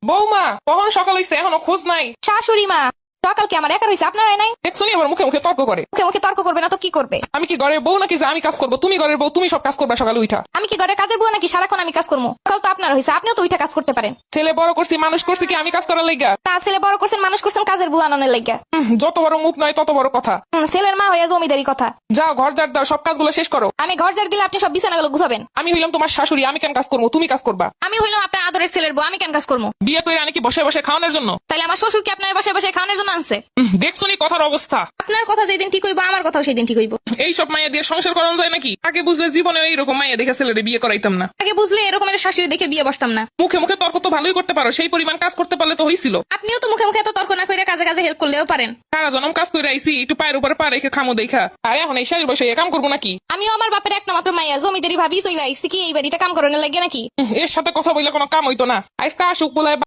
বৌমা কখন সকাল হইছে এখনো খোঁজ নাই? শাশুড়ি মা, সকাল কি আমার একার হয়েছে, আপনারাই নাই? দেখছনি আবার মুখে মুখে তর্ক করে। মুখে মুখে তর্ক করবে না তো কি করবে? আমি কি ঘরের বউ নাকি যে আমি কাজ করবো? তুমি ঘরের বউ, তুমি সব কাজ করবা সকালে উঠা। আমি কি ঘরের কাজের বুয়া নাকি সারাক্ষণ আমি কাজ করবো? সকাল তো আপনার হয়েছে, আপনিও তো উঠা কাজ করতে পারেন। ছেলে বড় করছি, মানুষ করছি কি আমি কাজ করার লাইগা? তা ছেলে বড় করছেন, মানুষ করছেন কাজের বুয়া আনানোর লাগিয়া। যত বড় মুখ নয় তত বড় কথা। ছেলের মা হয়ে জমিদারি কথা। যাও ঘর ঝাড় দাও, সব কাজগুলো শেষ করো। আমি ঘর ঝাড় দিলে আপনি সব বিছানাগুলো গুছাবেন। আমি হইলাম তোমার শাশুড়ি, আমি কেন কাজ করবো? তুমি কাজ করবা। আমি হইলাম আপনার আদরের ছেলের বউ, আমি কেন কাজ করবো? বিয়ে করে আনি কি বসে বসে খাওয়ানোর জন্য? তাইলে আমার শ্বশুর কি আপনার বসে বসে খাওয়ানোর জন্য আনছে? দেখছনি কথার অবস্থা। আপনার কথা যেদিন ঠিক হইব আমার কথাও সেদিন ঠিক হইব। এই সব মাইয়া দিয়ে সংসার করানো যায় নাকি? আগে বুঝলে জীবনে এইরকম মাইয়া দেখে ছেলেরে বিয়ে করাইতাম না। আগে বুঝলে এরকমের শাশুড়ি দেখে বিয়ে বসতাম না। মুখে মুখে তর্ক তো ভালোই করতে পারো, সেই পরিমাণ কাজ করতে পারলে তো হইছিল। আপনিও তো মুখে মুখে এত তর্ক না করে কাজে কাজে হেল্প করলেও পারেন। সারা জনম কাজ করে আইসি, একটু পায়ের উপরে পা রেখে খামো দেখা, আর এখন এই শেষ বসে কাম করবো নাকি? আমিও আমার বাপের একটা মাত্র মাইয়া, জমিদারি ভাবি চলে আইসি কি এই বাড়িতে কাম করানোর লাগে নাকি? এর সাথে কথা বললে কোনো কাম হইতো না। আজকে আসুক বলে